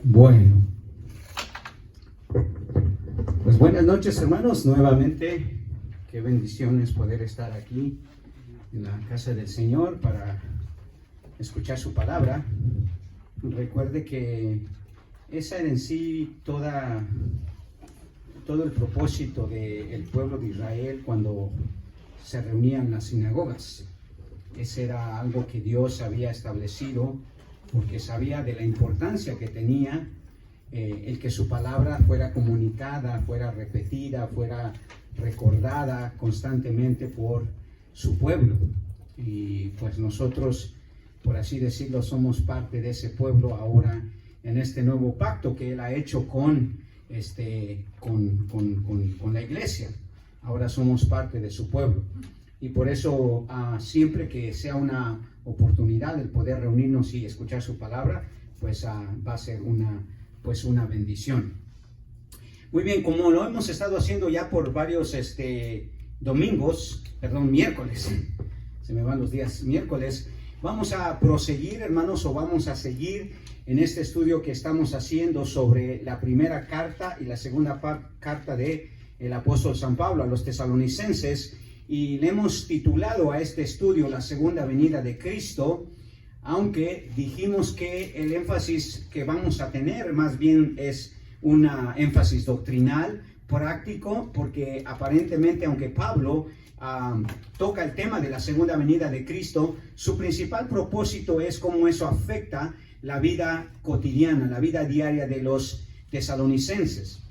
Bueno, pues buenas noches, hermanos, nuevamente. Qué bendición es poder estar aquí en la casa del Señor para escuchar su palabra. Recuerde que esa era en sí todo el propósito del pueblo de Israel cuando se reunían en las sinagogas. Ese era algo que Dios había establecido porque sabía de la importancia que tenía el que su palabra fuera comunicada, fuera repetida, fuera recordada constantemente por su pueblo. Y pues nosotros, por así decirlo, somos parte de ese pueblo ahora en este nuevo pacto que Él ha hecho con la iglesia. Ahora somos parte de su pueblo. Y por eso siempre que sea una oportunidad el poder reunirnos y escuchar su palabra, pues va a ser una bendición. Muy bien, como lo hemos estado haciendo ya por varios miércoles, se me van los días, miércoles, vamos a proseguir, hermanos, o vamos a seguir en este estudio que estamos haciendo sobre la primera carta y la segunda carta de el apóstol San Pablo a los tesalonicenses. Y le hemos titulado a este estudio La segunda venida de Cristo, aunque dijimos que el énfasis que vamos a tener más bien es un énfasis doctrinal, práctico, porque aparentemente, aunque Pablo toca el tema de la segunda venida de Cristo, su principal propósito es cómo eso afecta la vida cotidiana, la vida diaria de los tesalonicenses.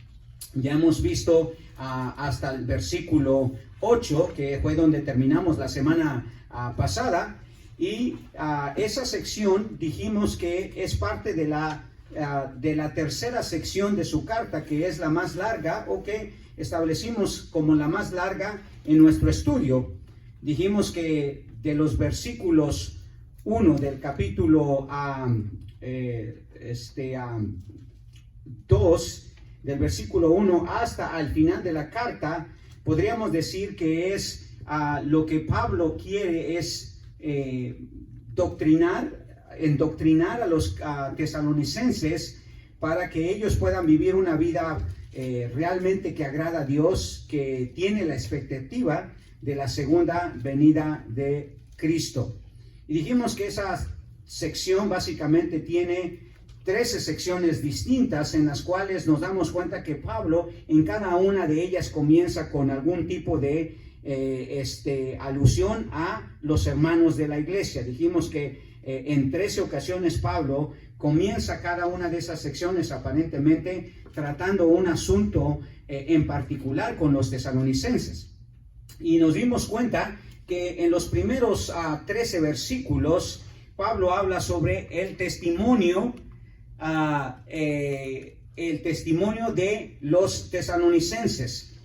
Ya hemos visto hasta el versículo 8, que fue donde terminamos la semana pasada, y esa sección dijimos que es parte de la tercera sección de su carta, que es la más larga, o que establecimos como la más larga en nuestro estudio. Dijimos que de los versículos 1 del capítulo 2, del versículo 1 hasta al final de la carta, podríamos decir que es lo que Pablo quiere es endoctrinar a los tesalonicenses para que ellos puedan vivir una vida realmente que agrada a Dios, que tiene la expectativa de la segunda venida de Cristo. Y dijimos que esa sección básicamente tiene 13 secciones distintas en las cuales nos damos cuenta que Pablo en cada una de ellas comienza con algún tipo de alusión a los hermanos de la iglesia. Dijimos que en 13 ocasiones Pablo comienza cada una de esas secciones aparentemente tratando un asunto en particular con los tesalonicenses. Y nos dimos cuenta que en los primeros 13 versículos Pablo habla sobre el testimonio de los tesalonicenses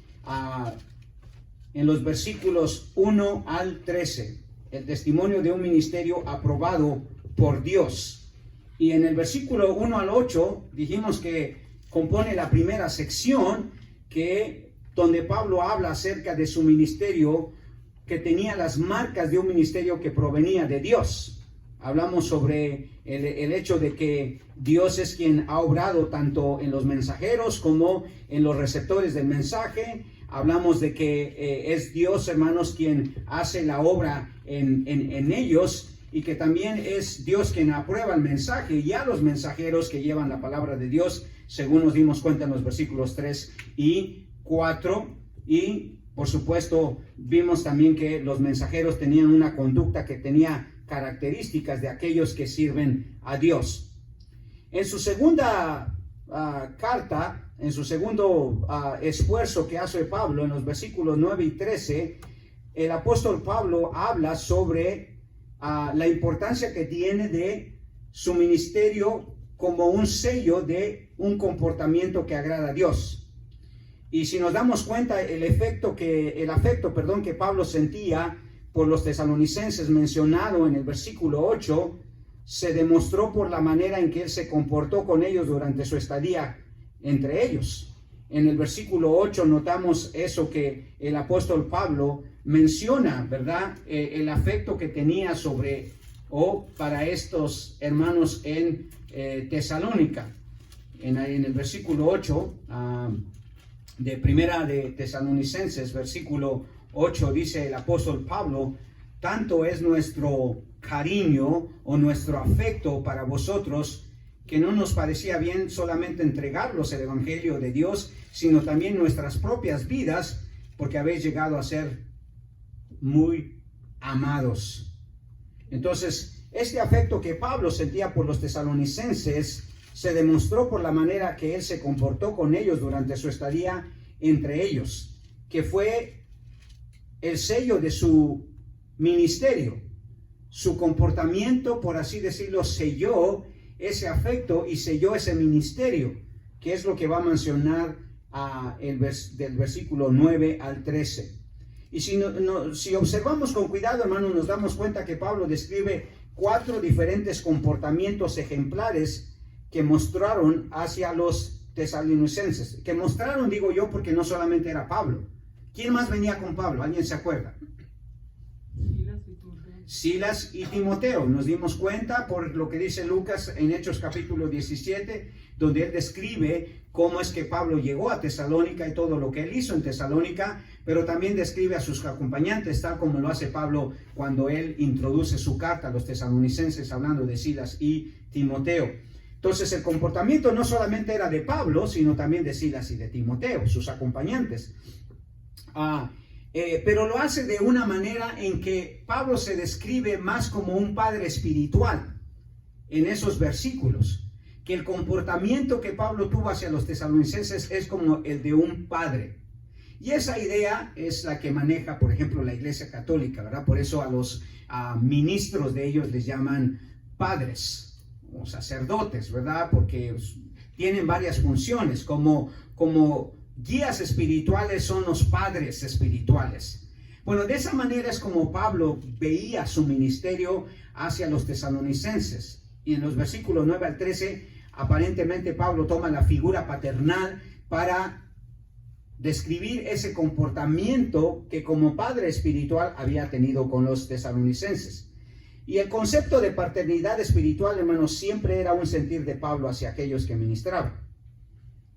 en los versículos 1 al 13, el testimonio de un ministerio aprobado por Dios. Y en el versículo 1 al 8 dijimos que compone la primera sección, donde Pablo habla acerca de su ministerio, que tenía las marcas de un ministerio que provenía de Dios. Hablamos sobre el hecho de que Dios es quien ha obrado tanto en los mensajeros como en los receptores del mensaje. Hablamos de que es Dios, hermanos, quien hace la obra en ellos, y que también es Dios quien aprueba el mensaje y a los mensajeros que llevan la palabra de Dios, según nos dimos cuenta en los versículos 3 y 4. Y por supuesto vimos también que los mensajeros tenían una conducta que tenía características de aquellos que sirven a Dios. En su segunda carta, en su segundo esfuerzo que hace Pablo, en los versículos 9 y 13, el apóstol Pablo habla sobre la importancia que tiene de su ministerio como un sello de un comportamiento que agrada a Dios. Y si nos damos cuenta, el afecto que Pablo sentía por los tesalonicenses mencionado en el versículo 8, se demostró por la manera en que él se comportó con ellos durante su estadía entre ellos. En el versículo 8 notamos eso que el apóstol Pablo menciona, ¿verdad? El afecto que tenía para estos hermanos en Tesalónica. en el versículo 8 de Primera de Tesalonicenses, versículo 8, dice el apóstol Pablo: tanto es nuestro cariño o nuestro afecto para vosotros, que no nos parecía bien solamente entregarlos el evangelio de Dios, sino también nuestras propias vidas, porque habéis llegado a ser muy amados. Entonces, este afecto que Pablo sentía por los tesalonicenses se demostró por la manera que él se comportó con ellos durante su estadía entre ellos, que fue el sello de su ministerio. Su comportamiento, por así decirlo, selló ese afecto y selló ese ministerio, que es lo que va a mencionar del versículo 9 al 13. Y si observamos con cuidado, hermanos, nos damos cuenta que Pablo describe 4 diferentes comportamientos ejemplares que mostraron hacia los tesalonicenses. Que mostraron, digo yo, porque no solamente era Pablo. ¿Quién más venía con Pablo? ¿Alguien se acuerda? Silas y Timoteo. Nos dimos cuenta por lo que dice Lucas en Hechos capítulo 17, donde él describe cómo es que Pablo llegó a Tesalónica y todo lo que él hizo en Tesalónica, pero también describe a sus acompañantes, tal como lo hace Pablo cuando él introduce su carta a los tesalonicenses, hablando de Silas y Timoteo. Entonces el comportamiento no solamente era de Pablo, sino también de Silas y de Timoteo, sus acompañantes. Pero lo hace de una manera en que Pablo se describe más como un padre espiritual en esos versículos, que el comportamiento que Pablo tuvo hacia los tesalonicenses es como el de un padre. Y esa idea es la que maneja, por ejemplo, la Iglesia Católica, ¿verdad? Por eso a los ministros de ellos les llaman padres o sacerdotes, ¿verdad? Porque tienen varias funciones, como guías espirituales son los padres espirituales. Bueno, de esa manera es como Pablo veía su ministerio hacia los tesalonicenses. Y en los versículos 9 al 13, aparentemente Pablo toma la figura paternal para describir ese comportamiento que como padre espiritual había tenido con los tesalonicenses. Y el concepto de paternidad espiritual, hermanos, siempre era un sentir de Pablo hacia aquellos que ministraba.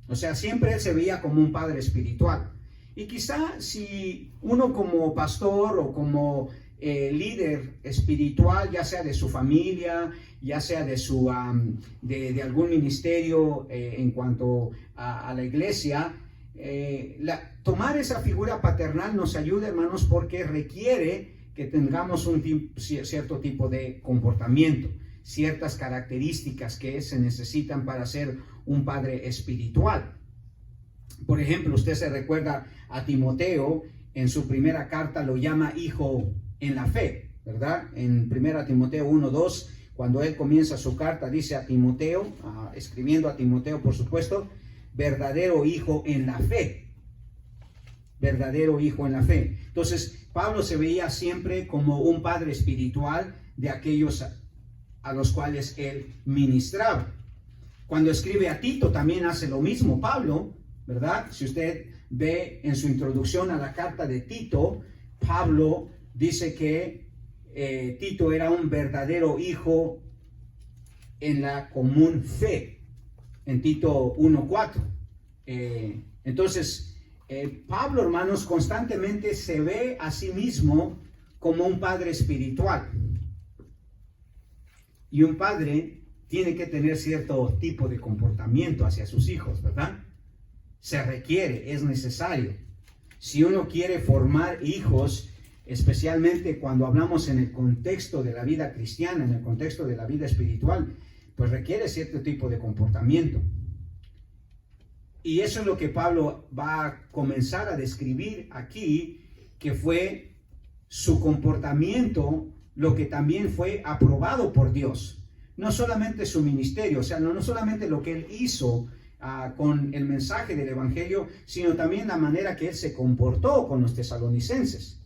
O sea, siempre él se veía como un padre espiritual. Y quizá si uno como pastor o como líder espiritual, ya sea de su familia, ya sea de algún ministerio en cuanto a la iglesia, tomar esa figura paternal nos ayuda, hermanos, porque requiere que tengamos un cierto tipo de comportamiento, ciertas características que se necesitan para ser un padre espiritual. Por ejemplo, usted se recuerda a Timoteo, en su primera carta lo llama hijo en la fe, ¿verdad? En 1 Timoteo 1:2, cuando él comienza su carta, dice a Timoteo, escribiendo a Timoteo, por supuesto, verdadero hijo en la fe. Verdadero hijo en la fe. Entonces, Pablo se veía siempre como un padre espiritual de aquellos a los cuales él ministraba. Cuando escribe a Tito también hace lo mismo Pablo, ¿verdad? Si usted ve en su introducción a la carta de Tito, Pablo dice que Tito era un verdadero hijo en la común fe, en Tito 1:4. Entonces, Pablo, hermanos, constantemente se ve a sí mismo como un padre espiritual. Y un padre tiene que tener cierto tipo de comportamiento hacia sus hijos, ¿verdad? Se requiere, es necesario. Si uno quiere formar hijos, especialmente cuando hablamos en el contexto de la vida cristiana, en el contexto de la vida espiritual, pues requiere cierto tipo de comportamiento. Y eso es lo que Pablo va a comenzar a describir aquí, que fue su comportamiento, lo que también fue aprobado por Dios. No solamente su ministerio, o sea, no solamente lo que él hizo con el mensaje del evangelio, sino también la manera que él se comportó con los tesalonicenses.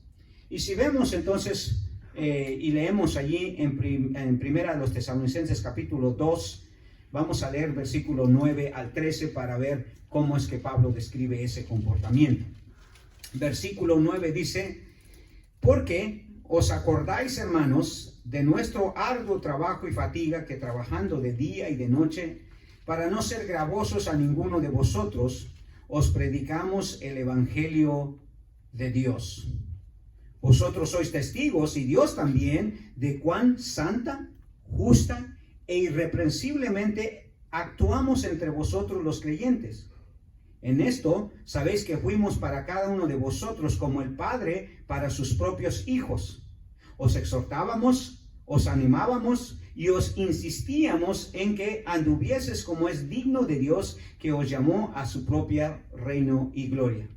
Y si vemos entonces y leemos allí en primera de los Tesalonicenses capítulo 2, vamos a leer versículo 9 al 13 para ver cómo es que Pablo describe ese comportamiento. Versículo 9 dice: porque os acordáis, hermanos, de nuestro arduo trabajo y fatiga, que trabajando de día y de noche para no ser gravosos a ninguno de vosotros, os predicamos el evangelio de Dios. Vosotros sois testigos, y Dios también, de cuán santa, justa e irreprensiblemente actuamos entre vosotros los creyentes. En esto sabéis que fuimos para cada uno de vosotros como el Padre para sus propios hijos. Os exhortábamos, os animábamos y os insistíamos en que anduvieses como es digno de Dios, que os llamó a su propia reino y gloria.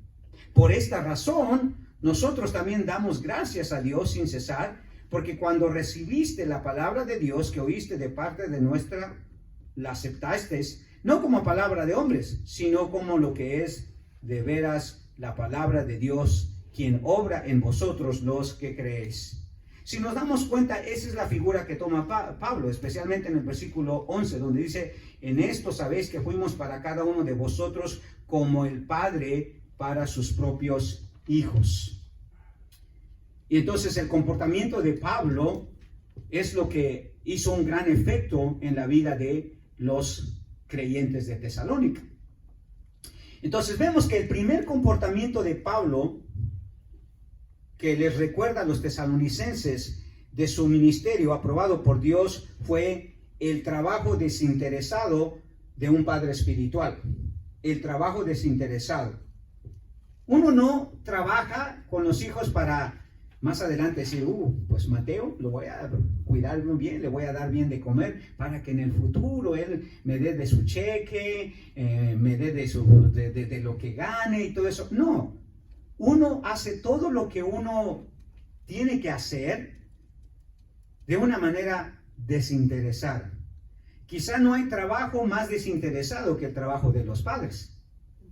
Por esta razón, nosotros también damos gracias a Dios sin cesar, porque cuando recibiste la palabra de Dios que oíste de parte de nuestra, la aceptasteis, no como palabra de hombres, sino como lo que es de veras la palabra de Dios, quien obra en vosotros los que creéis. Si nos damos cuenta, esa es la figura que toma Pablo, especialmente en el versículo 11, donde dice, en esto sabéis que fuimos para cada uno de vosotros como el Padre para sus propios hijos. Y entonces el comportamiento de Pablo es lo que hizo un gran efecto en la vida de los creyentes de Tesalónica. Entonces vemos que el primer comportamiento de Pablo, que les recuerda a los tesalonicenses de su ministerio aprobado por Dios, fue el trabajo desinteresado de un padre espiritual. El trabajo desinteresado. Uno no trabaja con los hijos para más adelante decir, pues Mateo lo voy a cuidar muy bien, le voy a dar bien de comer para que en el futuro él me dé de su cheque, me dé de lo que gane y todo eso. No, uno hace todo lo que uno tiene que hacer de una manera desinteresada. Quizá no hay trabajo más desinteresado que el trabajo de los padres,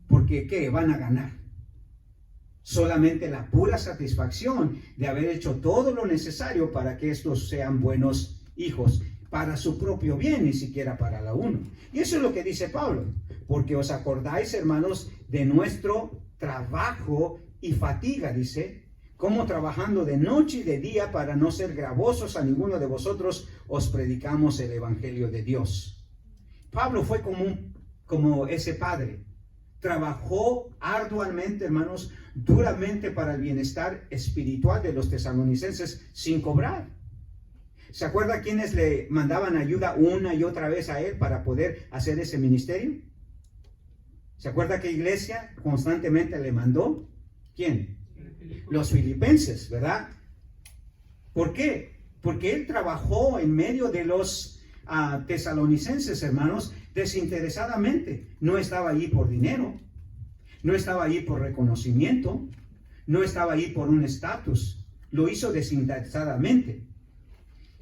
porque ¿qué van a ganar? Solamente la pura satisfacción de haber hecho todo lo necesario para que estos sean buenos hijos, para su propio bien, ni siquiera para la uno. Y eso es lo que dice Pablo, porque os acordáis, hermanos, de nuestro trabajo y fatiga, dice, como trabajando de noche y de día para no ser gravosos a ninguno de vosotros, os predicamos el evangelio de Dios. Pablo fue como ese padre. Trabajó arduamente, hermanos, duramente para el bienestar espiritual de los tesalonicenses sin cobrar. ¿Se acuerda quiénes le mandaban ayuda una y otra vez a él para poder hacer ese ministerio? ¿Se acuerda qué iglesia constantemente le mandó? ¿Quién? Los filipenses, ¿verdad? ¿Por qué? Porque él trabajó en medio de los tesalonicenses, hermanos, desinteresadamente. No estaba allí por dinero, no estaba allí por reconocimiento, no estaba allí por un estatus. Lo hizo desinteresadamente.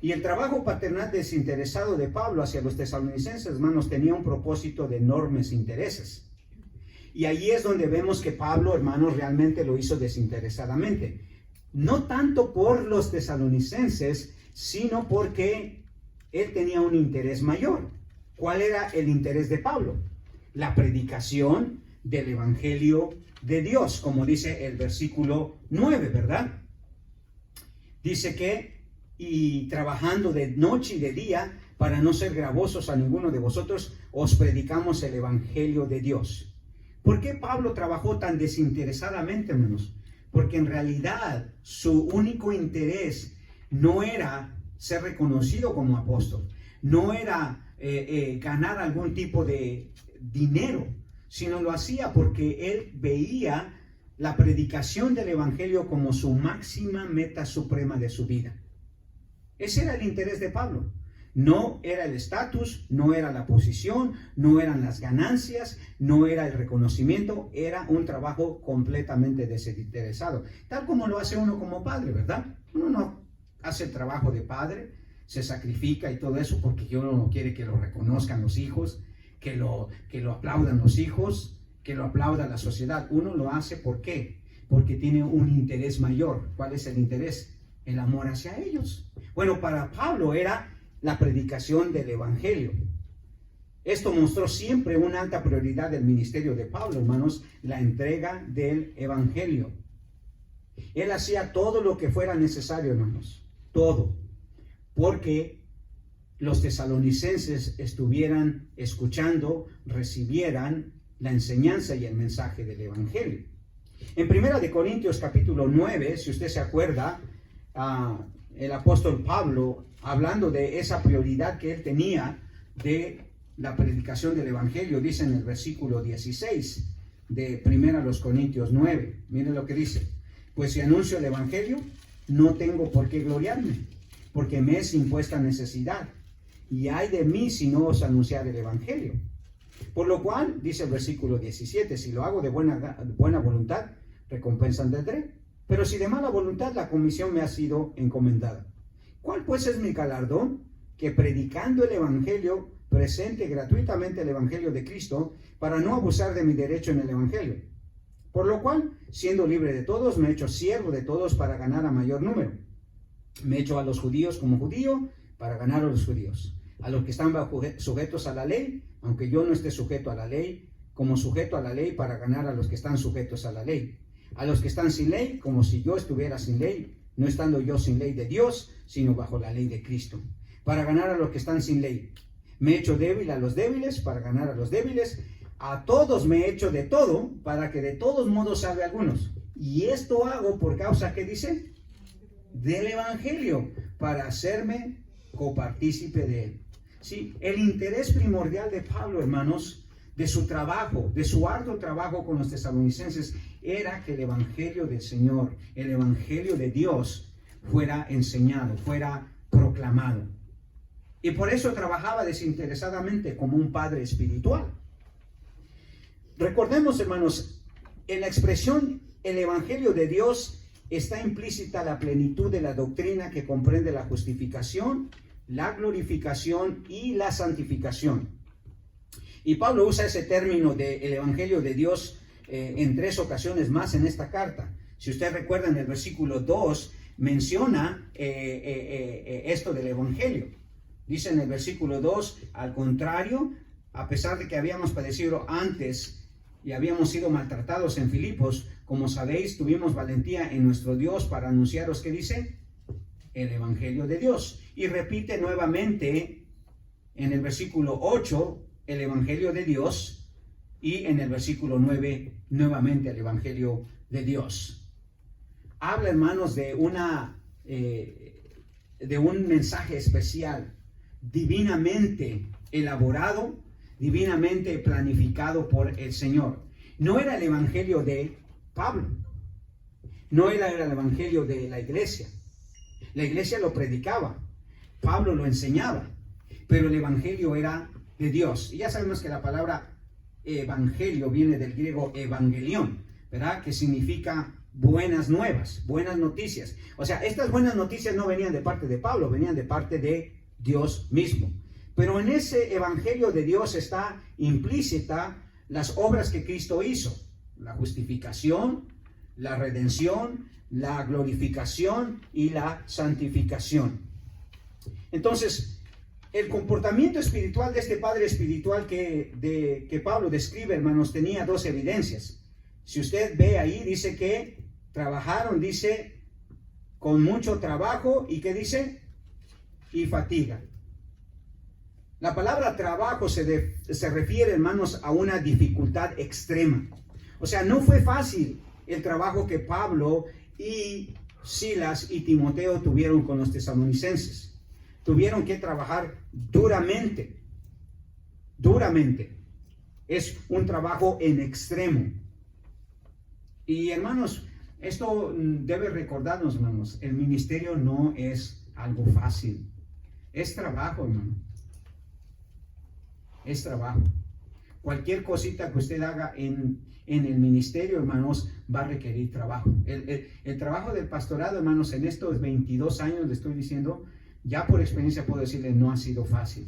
Y el trabajo paternal desinteresado de Pablo hacia los tesalonicenses, hermanos, tenía un propósito de enormes intereses. Y allí es donde vemos que Pablo, hermanos, realmente lo hizo desinteresadamente. No tanto por los tesalonicenses, sino porque él tenía un interés mayor. ¿Cuál era el interés de Pablo? La predicación del evangelio de Dios, como dice el versículo 9, ¿verdad? Dice que, y trabajando de noche y de día, para no ser gravosos a ninguno de vosotros, os predicamos el evangelio de Dios. ¿Por qué Pablo trabajó tan desinteresadamente, hermanos? Porque en realidad su único interés no era ser reconocido como apóstol, no era ganar algún tipo de dinero, sino lo hacía porque él veía la predicación del evangelio como su máxima meta suprema de su vida. Ese era el interés de Pablo. No era el estatus, no era la posición, no eran las ganancias, no era el reconocimiento, era un trabajo completamente desinteresado, tal como lo hace uno como padre, ¿verdad? Uno no hace el trabajo de padre, se sacrifica y todo eso porque uno no quiere que lo reconozcan los hijos, que lo aplaudan los hijos, que lo aplauda la sociedad. Uno lo hace, ¿por qué? Porque tiene un interés mayor. ¿Cuál es el interés? El amor hacia ellos. Bueno, para Pablo era la predicación del evangelio. Esto mostró siempre una alta prioridad del ministerio de Pablo, hermanos, la entrega del evangelio. Él hacía todo lo que fuera necesario, hermanos, todo, porque los tesalonicenses estuvieran escuchando, recibieran la enseñanza y el mensaje del Evangelio. En 1 de Corintios capítulo 9, si usted se acuerda, el apóstol Pablo, hablando de esa prioridad que él tenía de la predicación del Evangelio, dice en el versículo 16 de 1 Corintios 9, miren lo que dice: pues si anuncio el Evangelio, no tengo por qué gloriarme, porque me es impuesta necesidad, y ay de mí si no os anunciar el Evangelio. Por lo cual, dice el versículo 17, si lo hago de buena voluntad, recompensa tendré, pero si de mala voluntad, la comisión me ha sido encomendada. ¿Cuál pues es mi galardón? Que predicando el Evangelio, presente gratuitamente el Evangelio de Cristo, para no abusar de mi derecho en el Evangelio. Por lo cual, siendo libre de todos, me he hecho siervo de todos para ganar a mayor número. Me he hecho a los judíos como judío, para ganar a los judíos. A los que están sujetos a la ley, aunque yo no esté sujeto a la ley, como sujeto a la ley para ganar a los que están sujetos a la ley. A los que están sin ley, como si yo estuviera sin ley, no estando yo sin ley de Dios, sino bajo la ley de Cristo. Para ganar a los que están sin ley. Me he hecho débil a los débiles, para ganar a los débiles. A todos me he hecho de todo, para que de todos modos salve a algunos. Y esto hago por causa, ¿qué dice? Del Evangelio, para hacerme copartícipe de él. Sí, el interés primordial de Pablo, hermanos, de su trabajo, de su arduo trabajo con los tesalonicenses, era que el Evangelio del Señor, el Evangelio de Dios, fuera enseñado, fuera proclamado. Y por eso trabajaba desinteresadamente como un padre espiritual. Recordemos, hermanos, en la expresión el Evangelio de Dios está implícita la plenitud de la doctrina que comprende la justificación, la glorificación y la santificación. Y Pablo usa ese término del Evangelio de Dios en 3 ocasiones más en esta carta. Si usted recuerda, en el versículo 2 menciona esto del Evangelio. Dice en el versículo 2, al contrario, a pesar de que habíamos padecido antes y habíamos sido maltratados en Filipos, como sabéis, tuvimos valentía en nuestro Dios para anunciaros, ¿qué dice? El Evangelio de Dios. Y repite nuevamente en el versículo 8 el Evangelio de Dios, y en el versículo 9 nuevamente el Evangelio de Dios. Habla, hermanos, de un mensaje especial, divinamente elaborado, divinamente planificado por el Señor. No era el Evangelio de Pablo, no era el Evangelio de la iglesia. La iglesia lo predicaba, Pablo lo enseñaba, pero el Evangelio era de Dios. Y ya sabemos que la palabra evangelio viene del griego evangelión, ¿verdad? Que significa buenas nuevas, buenas noticias. O sea, estas buenas noticias no venían de parte de Pablo, venían de parte de Dios mismo. Pero en ese Evangelio de Dios está implícita las obras que Cristo hizo: la justificación, la redención, la glorificación y la santificación. Entonces, el comportamiento espiritual de este padre espiritual que Pablo describe, hermanos, tenía 2 evidencias. Si usted ve ahí, dice que trabajaron, dice, con mucho trabajo, y ¿qué dice? Y fatiga. La palabra trabajo se refiere, hermanos, a una dificultad extrema. O sea, no fue fácil el trabajo que Pablo y Silas y Timoteo tuvieron con los tesalonicenses. Tuvieron que trabajar duramente. Duramente. Es un trabajo en extremo. Y, hermanos, esto debe recordarnos, hermanos, el ministerio no es algo fácil. Es trabajo, hermano. Es trabajo. Cualquier cosita que usted haga en el ministerio, hermanos, va a requerir trabajo. El trabajo del pastorado, hermanos, en estos 22 años, le estoy diciendo, ya por experiencia puedo decirle, no ha sido fácil.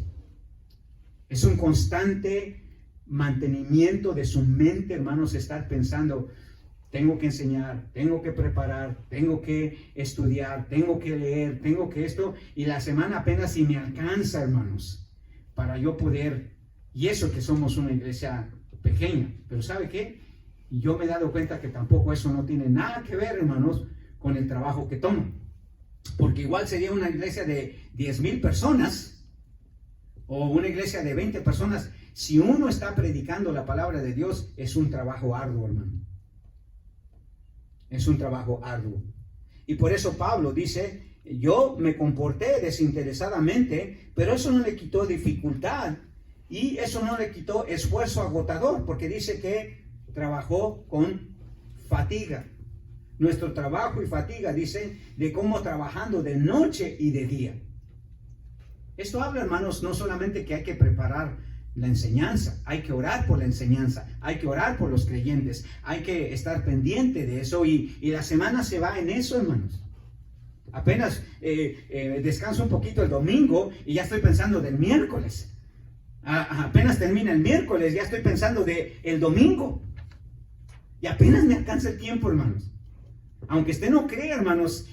Es un constante mantenimiento de su mente, hermanos, estar pensando, tengo que enseñar, tengo que preparar, tengo que estudiar, tengo que leer, tengo que esto, y la semana apenas si me alcanza, hermanos, para yo poder. Y eso que somos una iglesia pequeña. Pero ¿sabe qué? Yo me he dado cuenta que tampoco eso no tiene nada que ver, hermanos, con el trabajo que tomo. Porque igual sería una iglesia de 10,000 personas, o una iglesia de 20 personas, si uno está predicando la palabra de Dios, es un trabajo arduo, hermano. Es un trabajo arduo. Y por eso Pablo dice, yo me comporté desinteresadamente, pero eso no le quitó dificultad y eso no le quitó esfuerzo agotador, porque dice que trabajó con fatiga. Nuestro trabajo y fatiga, dice, de cómo trabajando de noche y de día. Esto habla, hermanos, no solamente que hay que preparar la enseñanza, hay que orar por la enseñanza, hay que orar por los creyentes, hay que estar pendiente de eso y la semana se va en eso, hermanos. Apenas descanso un poquito el domingo y ya estoy pensando del miércoles. Apenas termina el miércoles, ya estoy pensando del domingo. Y apenas me alcanza el tiempo, hermanos. Aunque usted no crea, hermanos,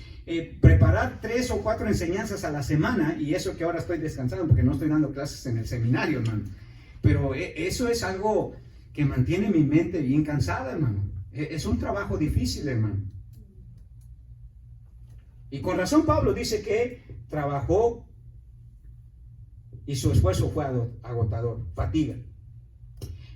preparar 3 o 4 enseñanzas a la semana, y eso que ahora estoy descansando porque no estoy dando clases en el seminario, hermano. Pero eso es algo que mantiene mi mente bien cansada, hermano. Es un trabajo difícil, hermano. Y con razón Pablo dice que trabajó y su esfuerzo fue agotador, fatiga.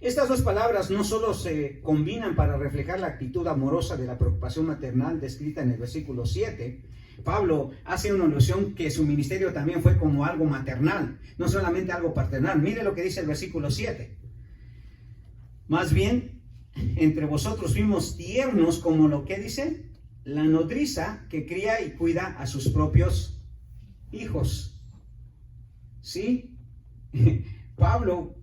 Estas dos palabras no solo se combinan para reflejar la actitud amorosa de la preocupación maternal descrita en el versículo 7. Pablo hace una alusión que su ministerio también fue como algo maternal, no solamente algo paternal. Mire lo que dice el versículo 7. Más bien, entre vosotros fuimos tiernos como lo que dice, la nodriza que cría y cuida a sus propios hijos. ¿Sí? Pablo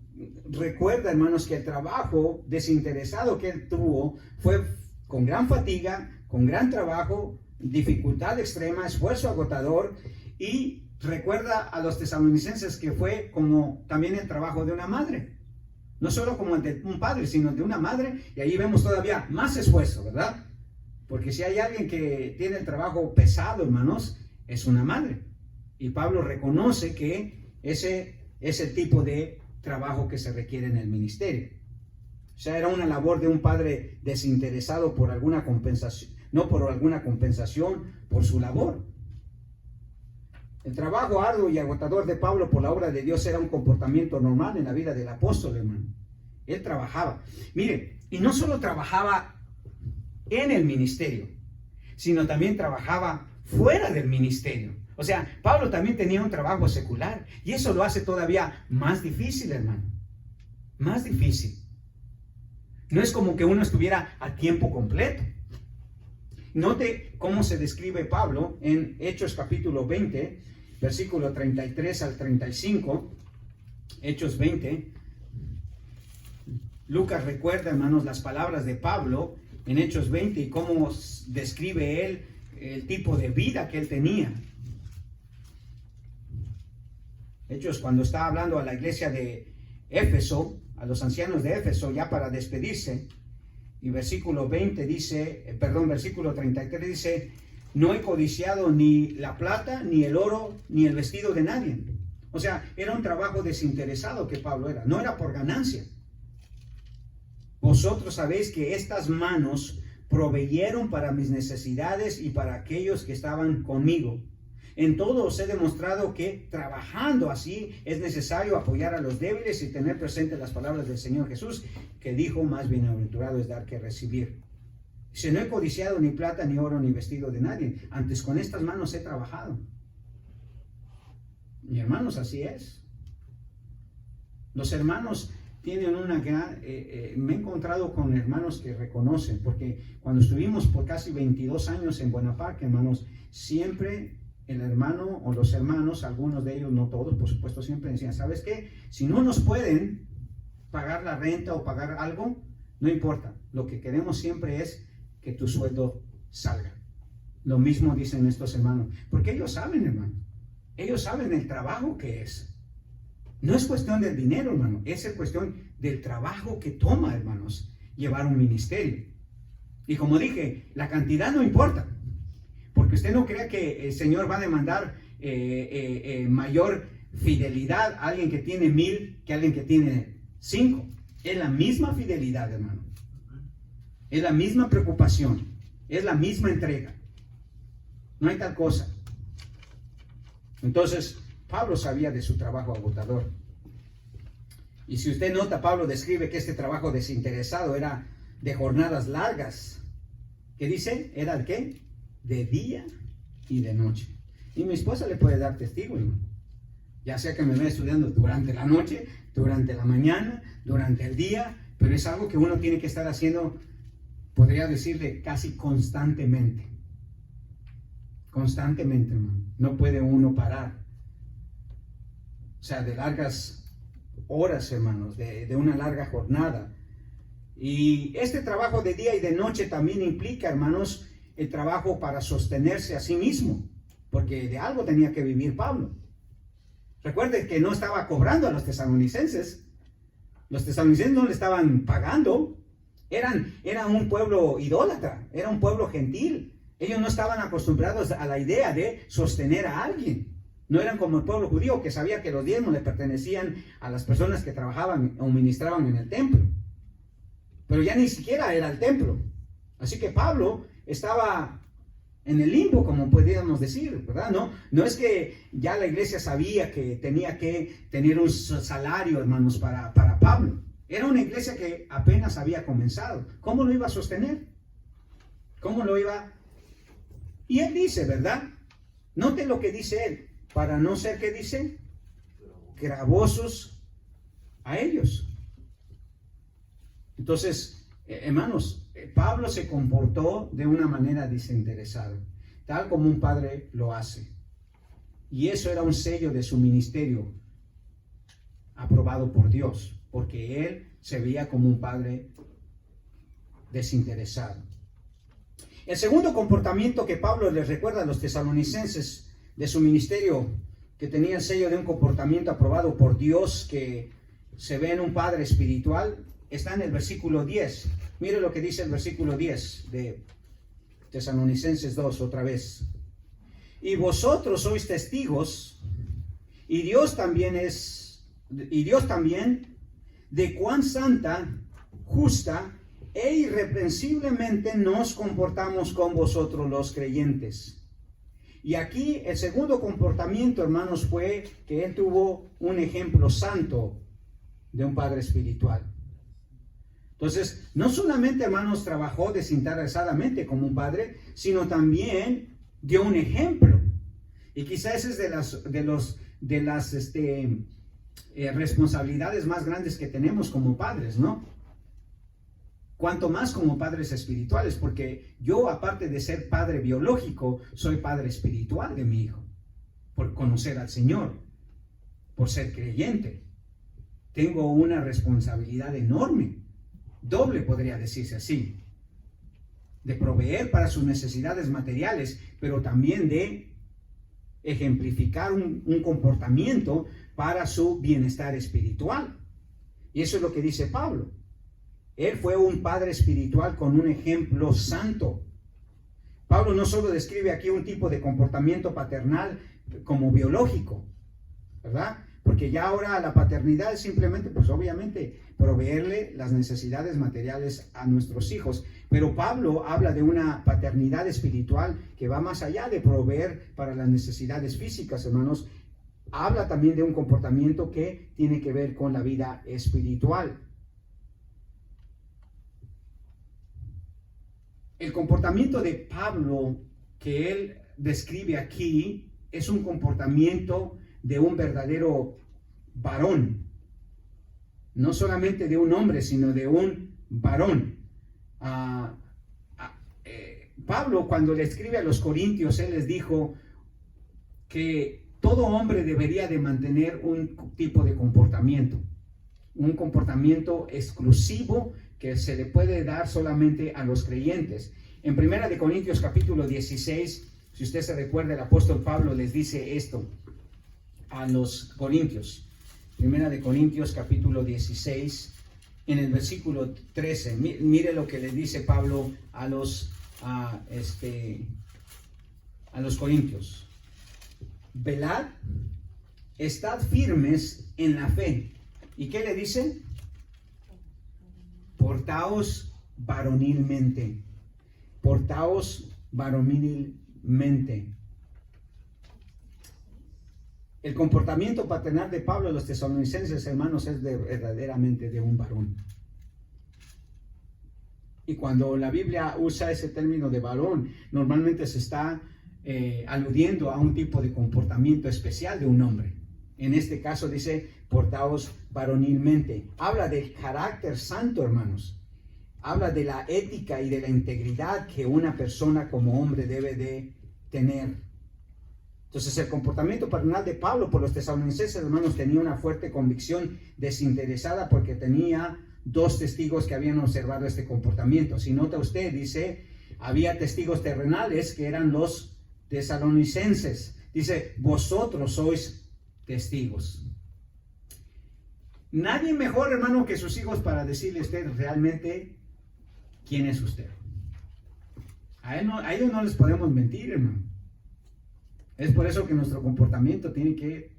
recuerda, hermanos, que el trabajo desinteresado que él tuvo fue con gran fatiga, con gran trabajo, dificultad extrema, esfuerzo agotador, y recuerda a los tesalonicenses que fue como también el trabajo de una madre. No solo como el de un padre, sino de una madre, y ahí vemos todavía más esfuerzo, ¿verdad? Porque si hay alguien que tiene el trabajo pesado, hermanos, es una madre. Y Pablo reconoce que ese es el tipo de trabajo que se requiere en el ministerio. O sea, era una labor de un padre desinteresado por alguna compensación, no por alguna compensación, por su labor. El trabajo arduo y agotador de Pablo por la obra de Dios era un comportamiento normal en la vida del apóstol, hermano. Él trabajaba. Mire, y no solo trabajaba en el ministerio, sino también trabajaba fuera del ministerio. O sea, Pablo también tenía un trabajo secular y eso lo hace todavía más difícil, hermano. Más difícil. No es como que uno estuviera a tiempo completo. Note cómo se describe Pablo en Hechos capítulo 20, versículo 33 al 35. Hechos 20. Lucas recuerda, hermanos, las palabras de Pablo en Hechos 20 y cómo describe él el tipo de vida que él tenía. Hechos, cuando está hablando a la iglesia de Éfeso, a los ancianos de Éfeso, ya para despedirse, y versículo 33 dice, no he codiciado ni la plata, ni el oro, ni el vestido de nadie. O sea, era un trabajo desinteresado que Pablo era, no era por ganancia. Vosotros sabéis que estas manos proveyeron para mis necesidades y para aquellos que estaban conmigo. En todo os he demostrado que trabajando así es necesario apoyar a los débiles y tener presente las palabras del Señor Jesús, que dijo, más bienaventurado es dar que recibir. Dice, no he codiciado ni plata, ni oro, ni vestido de nadie. Antes con estas manos he trabajado. Y hermanos, así es. Los hermanos tienen una gran... me he encontrado con hermanos que reconocen, porque cuando estuvimos por casi 22 años en Buena Park, hermanos, siempre el hermano o los hermanos, algunos de ellos, no todos, por supuesto, siempre decían, ¿sabes qué? Si no nos pueden pagar la renta o pagar algo, no importa. Lo que queremos siempre es que tu sueldo salga. Lo mismo dicen estos hermanos, porque ellos saben, hermano, ellos saben el trabajo que es. No es cuestión del dinero, hermano, es cuestión del trabajo que toma, hermanos, llevar un ministerio. Y como dije, la cantidad no importa. Porque usted no crea que el Señor va a demandar mayor fidelidad a alguien que tiene 1000 que a alguien que tiene 5. Es la misma fidelidad, hermano. Es la misma preocupación. Es la misma entrega. No hay tal cosa. Entonces, Pablo sabía de su trabajo agotador. Y si usted nota, Pablo describe que este trabajo desinteresado era de jornadas largas. ¿Qué dice? ¿Era el qué? De día y de noche. Y mi esposa le puede dar testigo, ¿no? Ya sea que me vea estudiando durante la noche, durante la mañana, durante el día, pero es algo que uno tiene que estar haciendo, podría decirle, casi constantemente. Constantemente, hermano. No puede uno parar. O sea, de largas horas, hermanos, de una larga jornada. Y este trabajo de día y de noche también implica, hermanos, el trabajo para sostenerse a sí mismo, porque de algo tenía que vivir Pablo. Recuerden que no estaba cobrando a los tesalonicenses. Los tesalonicenses no le estaban pagando. Eran un pueblo idólatra, era un pueblo gentil. Ellos no estaban acostumbrados a la idea de sostener a alguien. No eran como el pueblo judío que sabía que los diezmos le pertenecían a las personas que trabajaban o ministraban en el templo. Pero ya ni siquiera era el templo. Así que Pablo estaba en el limbo, como podríamos decir, ¿verdad? No es que ya la iglesia sabía que tenía que tener un salario, hermanos, para Pablo. Era una iglesia que apenas había comenzado. ¿Cómo lo iba a sostener? ¿Cómo lo iba? Y él dice, ¿verdad? Note lo que dice él. Para no ser, ¿qué dice? Gravosos a ellos. Entonces, hermanos, Pablo se comportó de una manera desinteresada, tal como un padre lo hace. Y eso era un sello de su ministerio aprobado por Dios, porque él se veía como un padre desinteresado. El segundo comportamiento que Pablo les recuerda a los tesalonicenses de su ministerio, que tenía el sello de un comportamiento aprobado por Dios, que se ve en un padre espiritual, está en el versículo 10. Mire lo que dice el versículo 10 de Tesalonicenses 2, otra vez. Y vosotros sois testigos, y Dios también de cuán santa, justa e irreprensiblemente nos comportamos con vosotros los creyentes. Y aquí el segundo comportamiento, hermanos, fue que él tuvo un ejemplo santo de un padre espiritual. Entonces, no solamente, hermanos, trabajó desinteresadamente como un padre, sino también dio un ejemplo. Y quizás esa es de las responsabilidades más grandes que tenemos como padres, ¿no? Cuanto más como padres espirituales, porque yo, aparte de ser padre biológico, soy padre espiritual de mi hijo, por conocer al Señor, por ser creyente. Tengo una responsabilidad enorme, doble podría decirse así, de proveer para sus necesidades materiales, pero también de ejemplificar un comportamiento para su bienestar espiritual. Y eso es lo que dice Pablo. Él fue un padre espiritual con un ejemplo santo. Pablo no solo describe aquí un tipo de comportamiento paternal como biológico, ¿verdad? Porque ya ahora la paternidad es simplemente, pues obviamente, proveerle las necesidades materiales a nuestros hijos. Pero Pablo habla de una paternidad espiritual que va más allá de proveer para las necesidades físicas, hermanos. Habla también de un comportamiento que tiene que ver con la vida espiritual. El comportamiento de Pablo que él describe aquí es un comportamiento de un verdadero varón. No solamente de un hombre, sino de un varón. Pablo, cuando le escribe a los corintios, él les dijo que todo hombre debería de mantener un tipo de comportamiento. Un comportamiento exclusivo que se le puede dar solamente a los creyentes. En 1 de Corintios capítulo 16, si usted se recuerda, el apóstol Pablo les dice esto a los corintios. 1 de Corintios capítulo 16, en el versículo 13. Mire lo que le dice Pablo a los corintios. Velad, estad firmes en la fe. ¿Y qué le dice? Portaos varonilmente. Portaos varonilmente. El comportamiento paternal de Pablo a los tesalonicenses, hermanos, es verdaderamente de un varón. Y cuando la Biblia usa ese término de varón, normalmente se está aludiendo a un tipo de comportamiento especial de un hombre. En este caso dice, portaos varonilmente. Habla del carácter santo, hermanos. Habla de la ética y de la integridad que una persona como hombre debe de tener. Entonces el comportamiento paternal de Pablo por los tesalonicenses, hermanos, tenía una fuerte convicción desinteresada porque tenía 2 testigos que habían observado este comportamiento. Si nota usted, dice, había testigos terrenales que eran los tesalonicenses. Dice, vosotros sois testigos. Nadie mejor, hermano, que sus hijos para decirle a usted realmente quién es usted. A ellos no les podemos mentir, hermano. Es por eso que nuestro comportamiento tiene que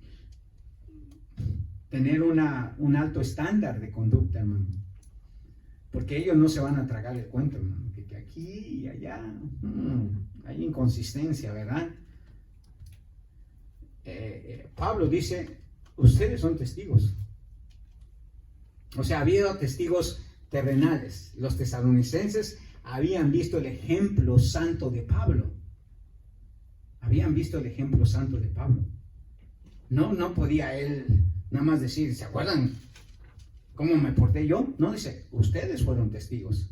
tener un alto estándar de conducta, hermano. Porque ellos no se van a tragar el cuento, hermano. Que aquí y allá hay inconsistencia, ¿verdad? Pablo dice, ustedes son testigos. O sea, había testigos terrenales. Los tesalonicenses habían visto el ejemplo santo de Pablo. Habían visto el ejemplo santo de Pablo. No podía él nada más decir, ¿se acuerdan cómo me porté yo? No, dice, ustedes fueron testigos.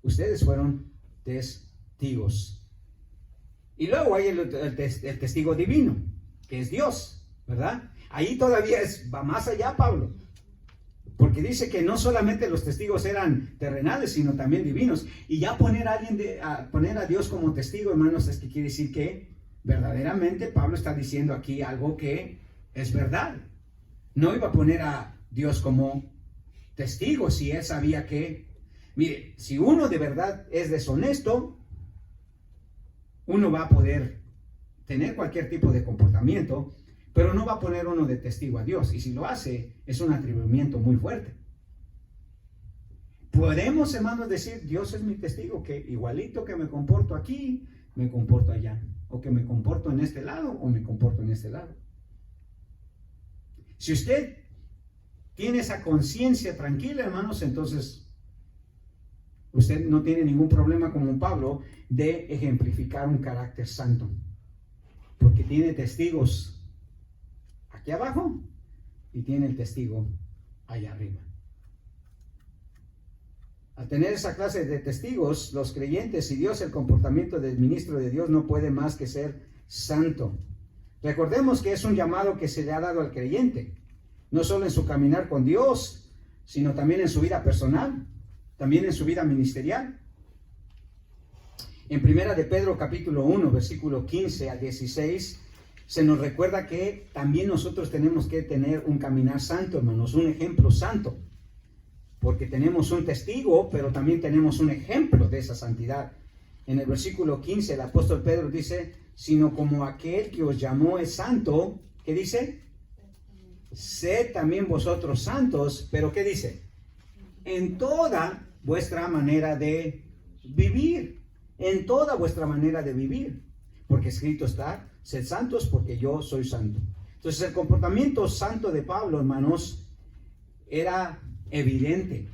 Ustedes fueron testigos. Y luego hay el testigo divino, que es Dios, ¿verdad? Ahí todavía va más allá Pablo. Porque dice que no solamente los testigos eran terrenales, sino también divinos. Y ya poner a Dios como testigo, hermanos, es que quiere decir que verdaderamente Pablo está diciendo aquí algo que es verdad. No iba a poner a Dios como testigo si él sabía que, mire, si uno de verdad es deshonesto, uno va a poder tener cualquier tipo de comportamiento, pero no va a poner uno de testigo a Dios. Y si lo hace, es un atribuimiento muy fuerte. Podemos, hermanos, decir, Dios es mi testigo, que igualito que me comporto aquí, me comporto allá. O que me comporto en este lado, o me comporto en este lado. Si usted tiene esa conciencia tranquila, hermanos, entonces usted no tiene ningún problema como Pablo de ejemplificar un carácter santo. Porque tiene testigos aquí abajo y tiene el testigo allá arriba. Al tener esa clase de testigos, los creyentes y Dios, el comportamiento del ministro de Dios no puede más que ser santo. Recordemos que es un llamado que se le ha dado al creyente, no solo en su caminar con Dios, sino también en su vida personal, también en su vida ministerial. En 1 de Pedro capítulo 1, versículo 15 al 16, se nos recuerda que también nosotros tenemos que tener un caminar santo, hermanos, un ejemplo santo. Porque tenemos un testigo, pero también tenemos un ejemplo de esa santidad. En el versículo 15, el apóstol Pedro dice, sino como aquel que os llamó es santo, ¿qué dice? Sed también vosotros santos, pero ¿qué dice? En toda vuestra manera de vivir, en toda vuestra manera de vivir. Porque escrito está, sed santos porque yo soy santo. Entonces el comportamiento santo de Pablo, hermanos, era evidente.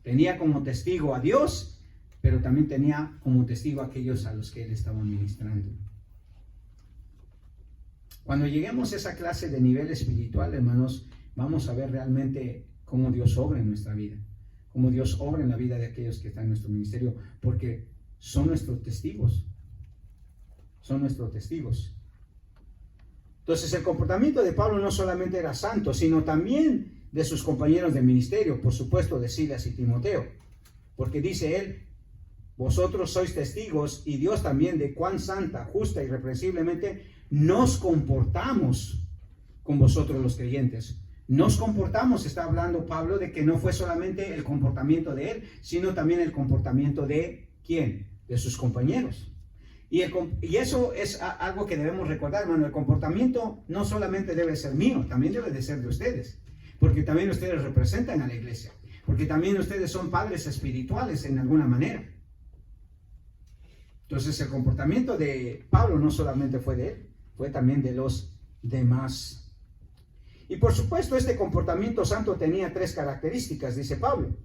Tenía como testigo a Dios, pero también tenía como testigo a aquellos a los que él estaba ministrando. Cuando lleguemos a esa clase de nivel espiritual, hermanos, vamos a ver realmente cómo Dios obra en nuestra vida, cómo Dios obra en la vida de aquellos que están en nuestro ministerio, porque son nuestros testigos. Son nuestros testigos. Entonces el comportamiento de Pablo no solamente era santo, sino también de sus compañeros de ministerio, por supuesto de Silas y Timoteo, porque dice él, vosotros sois testigos y Dios también de cuán santa, justa y irreprensiblemente nos comportamos con vosotros los creyentes. Nos comportamos, está hablando Pablo de que no fue solamente el comportamiento de él, sino también el comportamiento de ¿quién? De sus compañeros. Y eso es algo que debemos recordar, hermano. El comportamiento no solamente debe ser mío, también debe de ser de ustedes. Porque también ustedes representan a la iglesia. Porque también ustedes son padres espirituales en alguna manera. Entonces el comportamiento de Pablo no solamente fue de él, fue también de los demás. Y por supuesto, este comportamiento santo tenía 3 características, dice Pablo.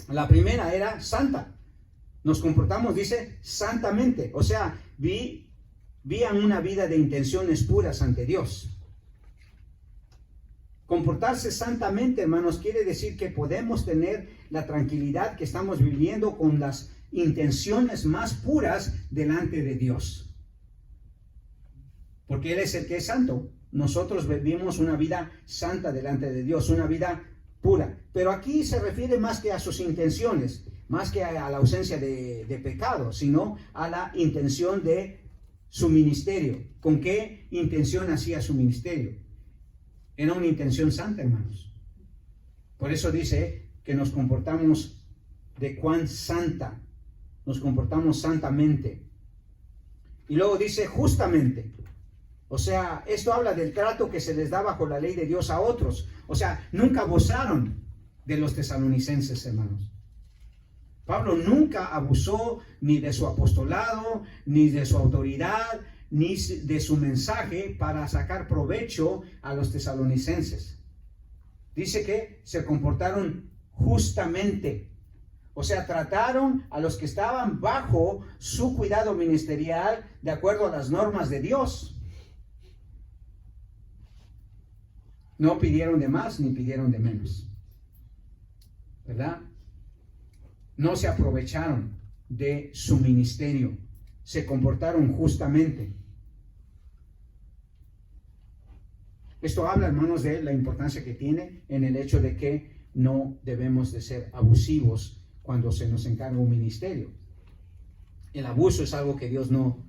La primera era santa. Nos comportamos, dice, santamente. O sea, vivían una vida de intenciones puras ante Dios. Comportarse santamente, hermanos, quiere decir que podemos tener la tranquilidad que estamos viviendo con las intenciones más puras delante de Dios. Porque Él es el que es santo. Nosotros vivimos una vida santa delante de Dios, una vida pura. Pero aquí se refiere más que a sus intenciones, más que a la ausencia de pecado, sino a la intención de su ministerio. ¿Con qué intención hacía su ministerio? Era una intención santa, hermanos. Por eso dice que nos comportamos de cuán santa, nos comportamos santamente. Y luego dice justamente. O sea, esto habla del trato que se les da bajo la ley de Dios a otros. O sea, nunca abusaron de los tesalonicenses, hermanos. Pablo nunca abusó ni de su apostolado, ni de su autoridad, ni de su mensaje para sacar provecho a los tesalonicenses. Dice que se comportaron justamente. O sea, trataron a los que estaban bajo su cuidado ministerial de acuerdo a las normas de Dios. No pidieron de más ni pidieron de menos. ¿Verdad? No se aprovecharon de su ministerio. Se comportaron justamente. Esto habla, hermanos, de la importancia que tiene en el hecho de que no debemos de ser abusivos cuando se nos encarga un ministerio. El abuso es algo que Dios no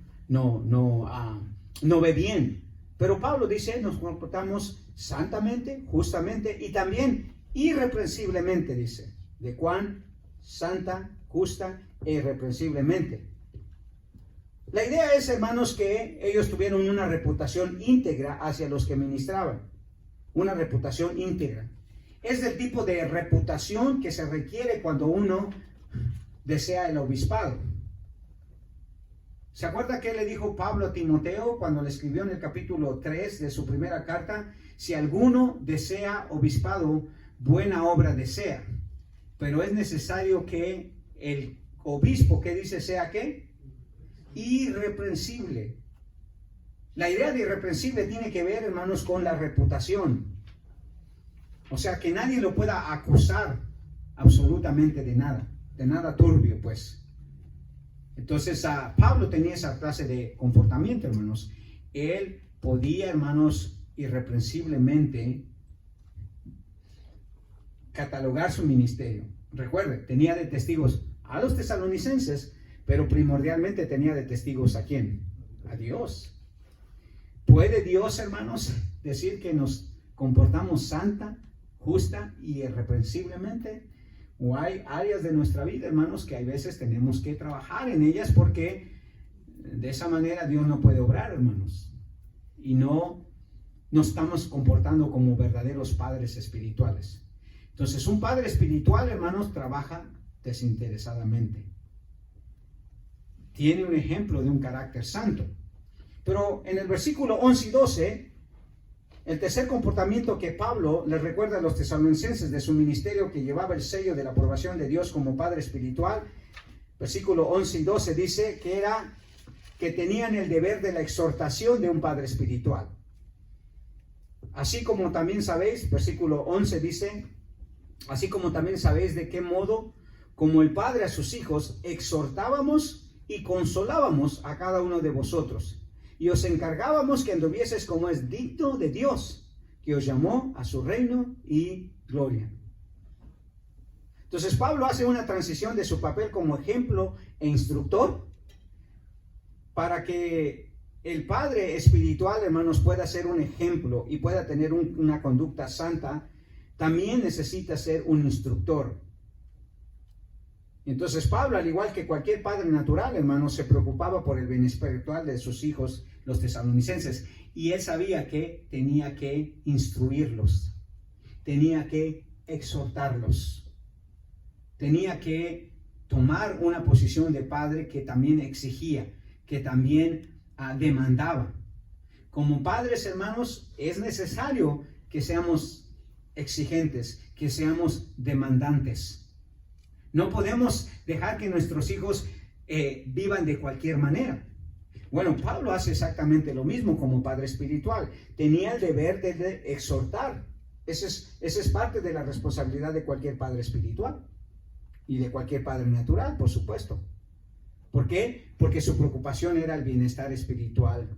ve bien. Pero Pablo dice, nos comportamos santamente, justamente y también irreprensiblemente, dice. De cuán santa, justa e irreprensiblemente. La idea es, hermanos, que ellos tuvieron una reputación íntegra hacia los que ministraban. Una reputación íntegra. Es del tipo de reputación que se requiere cuando uno desea el obispado. ¿Se acuerda qué le dijo Pablo a Timoteo cuando le escribió en el capítulo 3 de su primera carta? Si alguno desea obispado, buena obra desea. Pero es necesario que el obispo, ¿qué dice? ¿Sea qué? Irreprensible. La idea de irreprensible tiene que ver, hermanos, con la reputación. O sea, que nadie lo pueda acusar absolutamente de nada turbio, pues. Entonces, Pablo tenía esa clase de comportamiento, hermanos. Él podía, hermanos, irreprensiblemente catalogar su ministerio. Recuerde, tenía de testigos a los tesalonicenses, pero primordialmente tenía de testigos ¿a quién? A Dios. ¿Puede Dios, hermanos, decir que nos comportamos santa, justa y irreprensiblemente? O hay áreas de nuestra vida, hermanos, que hay veces tenemos que trabajar en ellas porque de esa manera Dios no puede obrar, hermanos. Y no nos estamos comportando como verdaderos padres espirituales. Entonces, un padre espiritual, hermanos, trabaja desinteresadamente. Tiene un ejemplo de un carácter santo. Pero en el versículo 11 y 12, el tercer comportamiento que Pablo les recuerda a los tesalonicenses de su ministerio que llevaba el sello de la aprobación de Dios como padre espiritual, versículo 11 y 12 dice que tenían el deber de la exhortación de un padre espiritual. Así como también sabéis, versículo 11 dice, así como también sabéis de qué modo, como el Padre a sus hijos, exhortábamos y consolábamos a cada uno de vosotros. Y os encargábamos que anduvieseis como es digno de Dios, que os llamó a su reino y gloria. Entonces Pablo hace una transición de su papel como ejemplo e instructor para que el padre espiritual, hermanos, pueda ser un ejemplo y pueda tener una conducta santa. También necesita ser un instructor. Entonces Pablo, al igual que cualquier padre natural, hermanos, se preocupaba por el bien espiritual de sus hijos, los tesalonicenses, y él sabía que tenía que instruirlos, tenía que exhortarlos, tenía que tomar una posición de padre que también exigía, que también demandaba. como padres, hermanos, es necesario que seamos exigentes, que seamos demandantes. No podemos dejar que nuestros hijos vivan de cualquier manera. Bueno, Pablo hace exactamente lo mismo como padre espiritual. Tenía el deber de exhortar. Esa es parte de la responsabilidad de cualquier padre espiritual y de cualquier padre natural, por supuesto. ¿Por qué? Porque su preocupación era el bienestar espiritual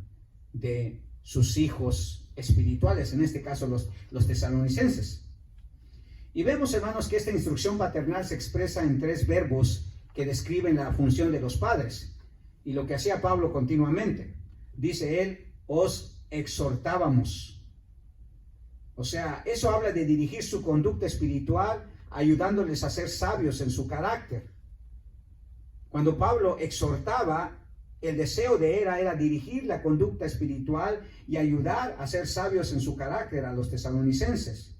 de sus hijos espirituales, en este caso los tesalonicenses. Y vemos, hermanos, que esta instrucción paternal se expresa en 3 verbos que describen la función de los padres. Y lo que hacía Pablo continuamente. Dice él, os exhortábamos. O sea, eso habla de dirigir su conducta espiritual, ayudándoles a ser sabios en su carácter. Cuando Pablo exhortaba, el deseo de él era dirigir la conducta espiritual y ayudar a ser sabios en su carácter a los tesalonicenses.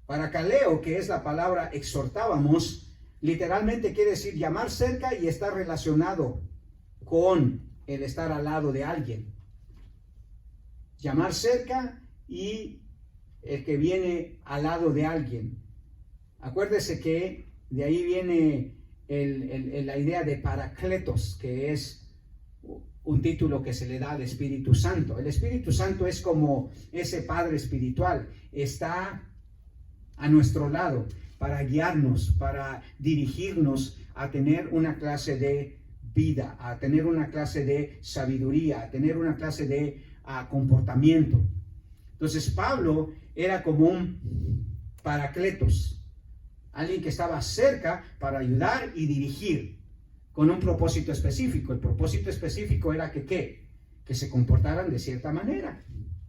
Para Caleo, que es la palabra exhortábamos, literalmente quiere decir llamar cerca y estar relacionado con el estar al lado de alguien. Llamar cerca y el que viene al lado de alguien. Acuérdese que de ahí viene la idea de Paracletos, que es un título que se le da al Espíritu Santo. El Espíritu Santo es como ese Padre espiritual, está a nuestro lado para guiarnos, para dirigirnos a tener una clase de vida, a tener una clase de sabiduría, a tener una clase de comportamiento. Entonces Pablo era como un Paracletos, alguien que estaba cerca para ayudar y dirigir con un propósito específico. El propósito específico era que se comportaran de cierta manera,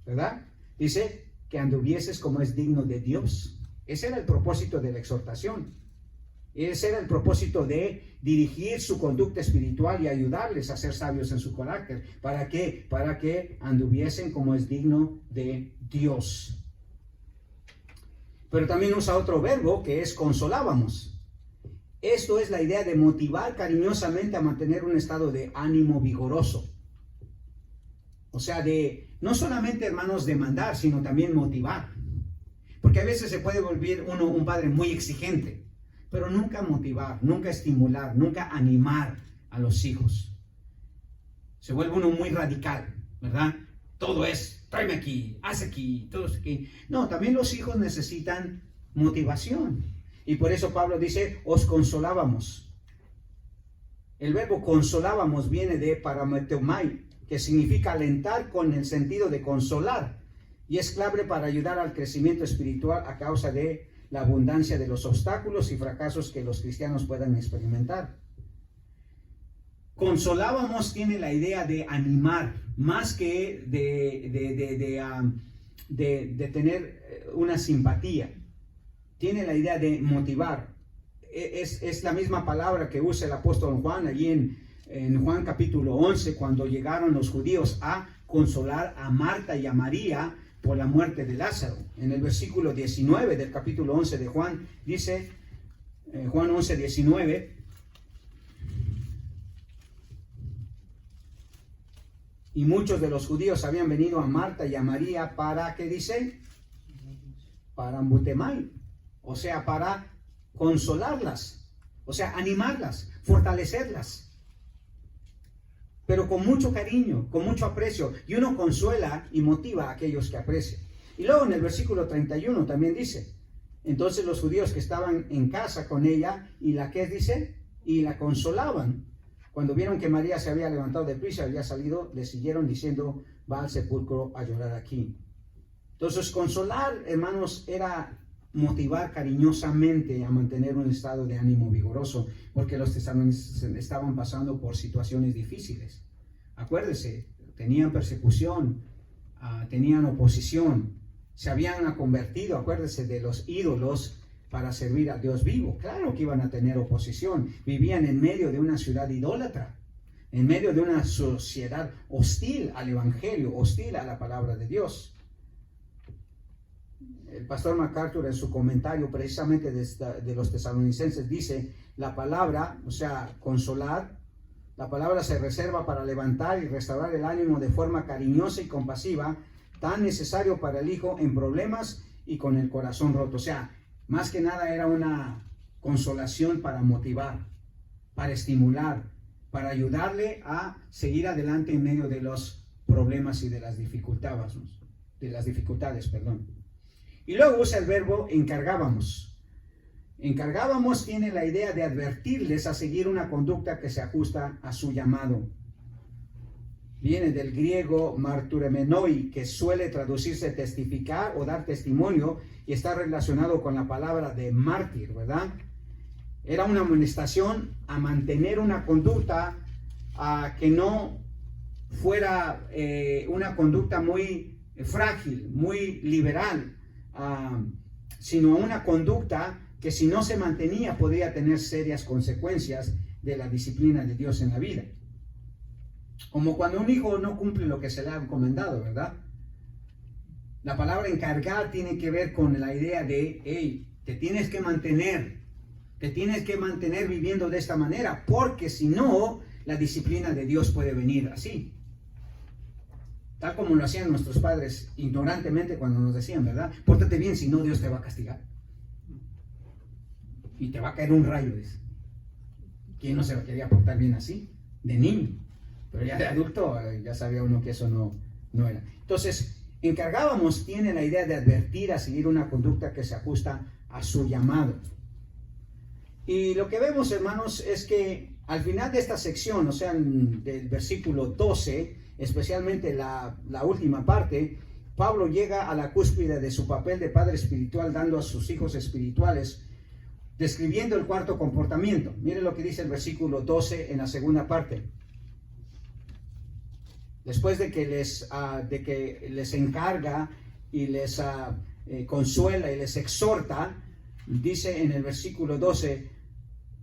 ¿verdad? Dice que anduvieses como es digno de Dios. Ese era el propósito de la exhortación. Ese era el propósito de dirigir su conducta espiritual y ayudarles a ser sabios en su carácter. ¿Para qué? Para que anduviesen como es digno de Dios. Pero también usa otro verbo que es consolábamos. Esto es la idea de motivar cariñosamente a mantener un estado de ánimo vigoroso. O sea, de no solamente, hermanos, demandar, sino también motivar. Porque a veces se puede volver uno un padre muy exigente, pero nunca motivar, nunca estimular, nunca animar a los hijos. Se vuelve uno muy radical, ¿verdad? Todo es, tráeme aquí, haz aquí, todo es aquí. No, también los hijos necesitan motivación. Y por eso Pablo dice, os consolábamos. El verbo consolábamos viene de parameteomai, que significa alentar con el sentido de consolar. Y es clave para ayudar al crecimiento espiritual a causa de la abundancia de los obstáculos y fracasos que los cristianos puedan experimentar. Consolábamos tiene la idea de animar, más que de tener una simpatía. Tiene la idea de motivar. Es la misma palabra que usa el apóstol Juan allí en Juan capítulo 11, cuando llegaron los judíos a consolar a Marta y a María por la muerte de Lázaro. En el versículo 19 del capítulo 11 de Juan, dice, Juan 11, 19, y muchos de los judíos habían venido a Marta y a María para, ¿qué dice? Para ambutemai, o sea, para consolarlas, o sea, animarlas, fortalecerlas. Pero con mucho cariño, con mucho aprecio. Y uno consuela y motiva a aquellos que aprecian. Y luego en el versículo 31 también dice, entonces los judíos que estaban en casa con ella, y la que dice, y la consolaban. Cuando vieron que María se había levantado de prisa, había salido, le siguieron diciendo, va al sepulcro a llorar aquí. Entonces consolar, hermanos, era motivar cariñosamente a mantener un estado de ánimo vigoroso, porque los tesalonicenses estaban pasando por situaciones difíciles. Acuérdese, tenían persecución, tenían oposición, se habían convertido, acuérdese, de los ídolos para servir a Dios vivo. Claro que iban a tener oposición, vivían en medio de una ciudad idólatra, en medio de una sociedad hostil al evangelio, hostil a la palabra de Dios. El pastor MacArthur en su comentario precisamente de los tesalonicenses dice, la palabra, o sea, consolar, La palabra se reserva para levantar y restaurar el ánimo de forma cariñosa y compasiva, tan necesario para el hijo en problemas y con el corazón roto. O sea, más que nada era una consolación para motivar, para estimular, para ayudarle a seguir adelante en medio de los problemas y de las dificultades, Y luego usa el verbo encargábamos. Encargábamos tiene la idea de advertirles a seguir una conducta que se ajusta a su llamado. Viene del griego marturemenoi, que suele traducirse testificar o dar testimonio, y está relacionado con la palabra de mártir, ¿verdad? Era una amonestación a mantener una conducta que no fuera una conducta muy frágil, muy liberal, sino una conducta que si no se mantenía podría tener serias consecuencias de la disciplina de Dios en la vida. Como cuando un hijo no cumple lo que se le ha encomendado, ¿verdad? La palabra encargar tiene que ver con la idea de, hey, te tienes que mantener viviendo de esta manera, porque si no, la disciplina de Dios puede venir así. Tal como lo hacían nuestros padres ignorantemente cuando nos decían, ¿verdad? Pórtate bien, si no, Dios te va a castigar. Y te va a caer un rayo, dice. ¿Quién no se quería portar bien así? De niño. Pero ya de adulto ya sabía uno que eso no era. Entonces, encargábamos tiene la idea de advertir a seguir una conducta que se ajusta a su llamado. Y lo que vemos, hermanos, es que al final de esta sección, o sea, del versículo 12, especialmente la última parte, Pablo llega a la cúspide de su papel de padre espiritual, dando a sus hijos espirituales, describiendo el cuarto comportamiento. Miren lo que dice el versículo 12 en la segunda parte. Después de que les encarga y les consuela y les exhorta, dice en el versículo 12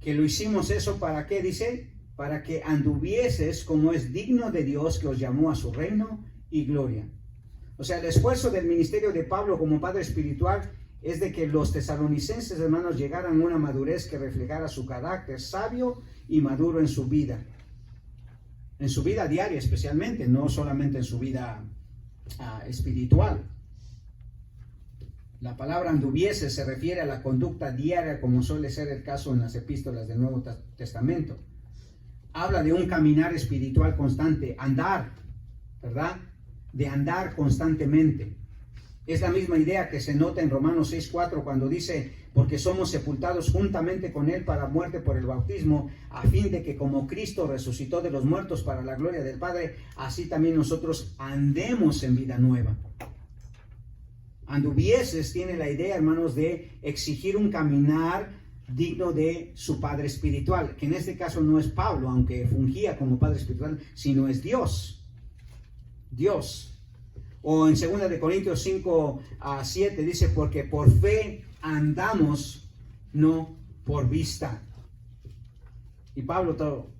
que lo hicimos eso ¿para qué? Dice, para que anduvieses como es digno de Dios que os llamó a su reino y gloria. O sea, el esfuerzo del ministerio de Pablo como padre espiritual es de que los tesalonicenses, hermanos, llegaran a una madurez que reflejara su carácter sabio y maduro en su vida diaria especialmente, no solamente en su vida espiritual. La palabra anduviese se refiere a la conducta diaria, como suele ser el caso en las epístolas del Nuevo Testamento. Habla de un caminar espiritual constante, andar, ¿verdad? De andar constantemente. Es la misma idea que se nota en Romanos 6:4 cuando dice, porque somos sepultados juntamente con Él para muerte por el bautismo, a fin de que como Cristo resucitó de los muertos para la gloria del Padre, así también nosotros andemos en vida nueva. Anduvieses tiene la idea, hermanos, de exigir un caminar digno de su padre espiritual, que en este caso no es Pablo, aunque fungía como padre espiritual, sino es Dios. O en 2 de Corintios 5:7 dice, porque por fe andamos, no por vista. Y Pablo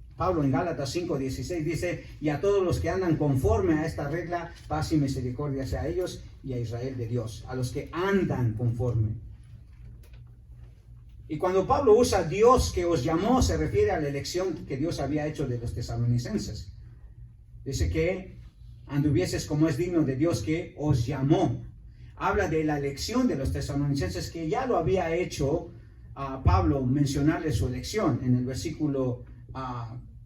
en Gálatas 5:16 dice, y a todos los que andan conforme a esta regla, paz y misericordia sea a ellos y a Israel de Dios, a los que andan conforme. Y cuando Pablo usa Dios que os llamó, se refiere a la elección que Dios había hecho de los tesalonicenses. Dice que anduvieses como es digno de Dios que os llamó. Habla de la elección de los tesalonicenses, que ya lo había hecho Pablo mencionarle su elección en el versículo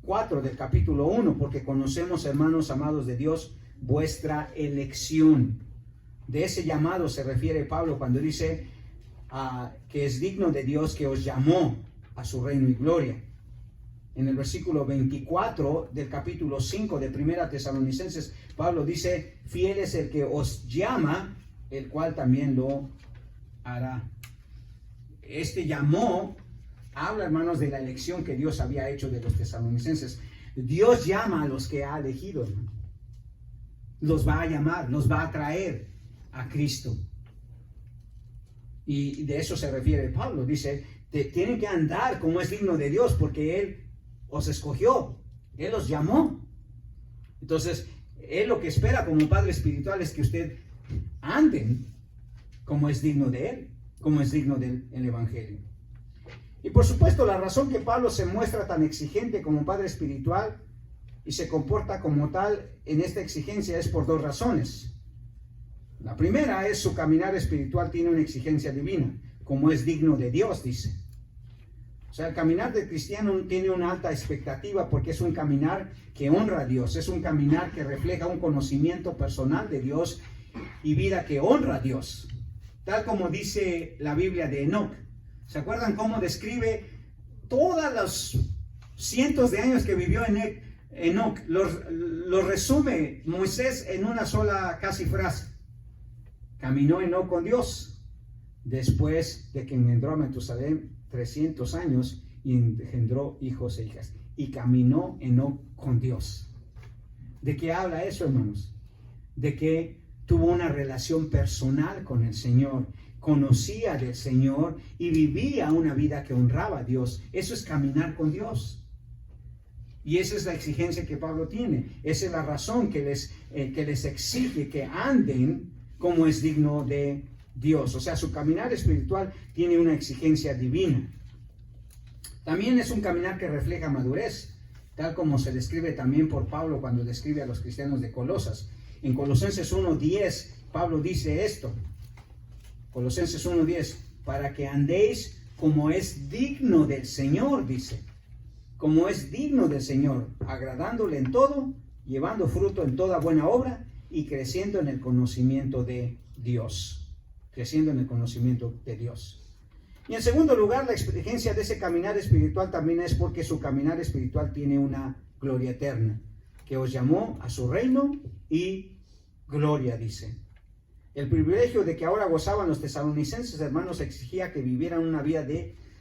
4 del capítulo 1, porque conocemos, hermanos amados de Dios, vuestra elección. De ese llamado se refiere Pablo cuando dice que es digno de Dios que os llamó a su reino y gloria. En el versículo 24 del capítulo 5 de Primera Tesalonicenses, Pablo dice, fiel es el que os llama, el cual también lo hará. Este llamó habla, hermanos, de la elección que Dios había hecho de los tesalonicenses. Dios llama a los que ha elegido, hermano. Los va a llamar, los va a traer a Cristo. Y de eso se refiere Pablo. Dice, tienen que andar como es digno de Dios, porque Él os escogió, Él os llamó. Entonces, Él lo que espera como Padre espiritual es que usted anden como es digno de Él, como es digno del Evangelio. Y por supuesto, la razón que Pablo se muestra tan exigente como padre espiritual y se comporta como tal en esta exigencia es por dos razones. La primera es su caminar espiritual tiene una exigencia divina, como es digno de Dios, dice. O sea, el caminar del cristiano tiene una alta expectativa porque es un caminar que honra a Dios, es un caminar que refleja un conocimiento personal de Dios y vida que honra a Dios. Tal como dice la Biblia de Enoc. ¿Se acuerdan cómo describe todos los cientos de años que vivió Enoc? Lo resume Moisés en una sola casi frase. Caminó Enoc con Dios después de que engendró a Metusalén 300 años y engendró hijos e hijas. Y caminó Enoc con Dios. ¿De qué habla eso, hermanos? De que tuvo una relación personal con el Señor, conocía del Señor y vivía una vida que honraba a Dios. Eso es caminar con Dios. Y esa es la exigencia que Pablo tiene. Esa es la razón que les exige que anden como es digno de Dios. O sea, su caminar espiritual tiene una exigencia divina. También es un caminar que refleja madurez, tal como se describe también por Pablo cuando describe a los cristianos de Colosas. En Colosenses 1:10, Pablo dice esto. Colosenses 1:10, para que andéis como es digno del Señor, dice. Como es digno del Señor, agradándole en todo, llevando fruto en toda buena obra y creciendo en el conocimiento de Dios. Creciendo en el conocimiento de Dios. Y en segundo lugar, la exigencia de ese caminar espiritual también es porque su caminar espiritual tiene una gloria eterna, que os llamó a su reino y gloria, dice. El privilegio de que ahora gozaban los tesalonicenses, hermanos, exigía que vivieran una vida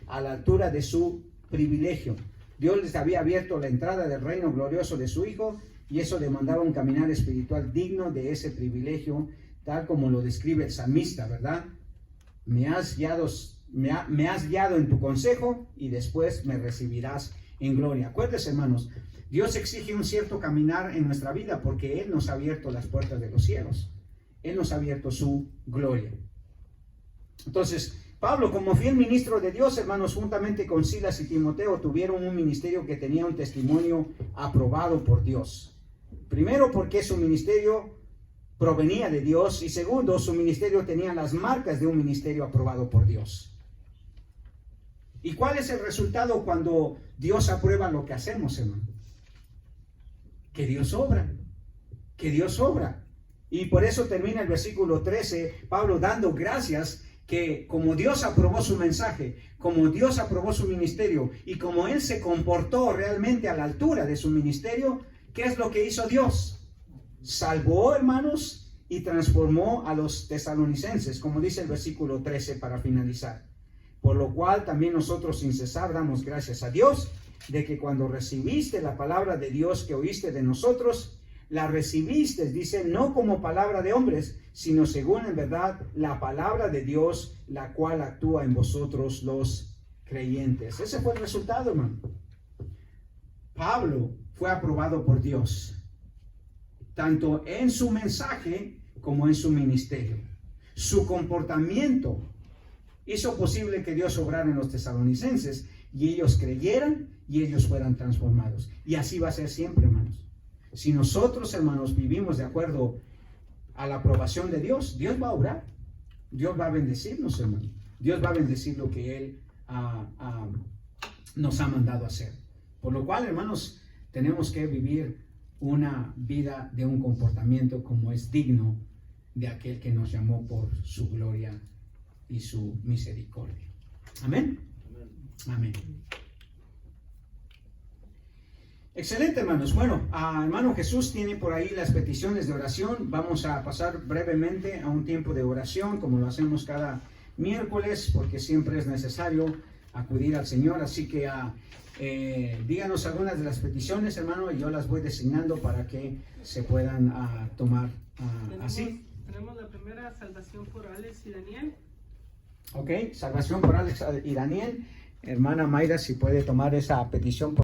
a la altura de su privilegio. Dios les había abierto la entrada del reino glorioso de su Hijo y eso demandaba un caminar espiritual digno de ese privilegio, tal como lo describe el salmista, ¿verdad? Me has guiado en tu consejo y después me recibirás en gloria. Acuérdense, hermanos, Dios exige un cierto caminar en nuestra vida porque Él nos ha abierto las puertas de los cielos. Él nos ha abierto su gloria. Entonces, Pablo, como fiel ministro de Dios, hermanos, juntamente con Silas y Timoteo, tuvieron un ministerio que tenía un testimonio aprobado por Dios. Primero, porque su ministerio provenía de Dios, y segundo, su ministerio tenía las marcas de un ministerio aprobado por Dios. ¿Y cuál es el resultado cuando Dios aprueba lo que hacemos, hermano? Que Dios obra, que Dios obra. Y por eso termina el versículo 13, Pablo dando gracias que como Dios aprobó su mensaje, como Dios aprobó su ministerio y como Él se comportó realmente a la altura de su ministerio, ¿qué es lo que hizo Dios? Salvó, hermanos, y transformó a los tesalonicenses, como dice el versículo 13 para finalizar. Por lo cual también nosotros sin cesar damos gracias a Dios de que cuando recibiste la palabra de Dios que oíste de nosotros, la recibiste, dice, no como palabra de hombres, sino según en verdad la palabra de Dios, la cual actúa en vosotros los creyentes. Ese fue el resultado, hermano. Pablo fue aprobado por Dios, tanto en su mensaje como en su ministerio. Su comportamiento hizo posible que Dios obrara en los tesalonicenses y ellos creyeran y ellos fueran transformados. Y así va a ser siempre, hermanos. Si nosotros, hermanos, vivimos de acuerdo a la aprobación de Dios, Dios va a obrar. Dios va a bendecirnos, hermanos. Dios va a bendecir lo que Él nos ha mandado a hacer. Por lo cual, hermanos, tenemos que vivir una vida de un comportamiento como es digno de aquel que nos llamó por su gloria y su misericordia. Amén. Amén. Excelente, hermanos. Bueno, hermano Jesús tiene por ahí las peticiones de oración. Vamos a pasar brevemente a un tiempo de oración, como lo hacemos cada miércoles, porque siempre es necesario acudir al Señor. Así que díganos algunas de las peticiones, hermano, y yo las voy designando para que se puedan tomar así. Tenemos la primera, salvación por Alex y Daniel. Ok, salvación por Alex y Daniel. Hermana Mayra, si puede tomar esa petición.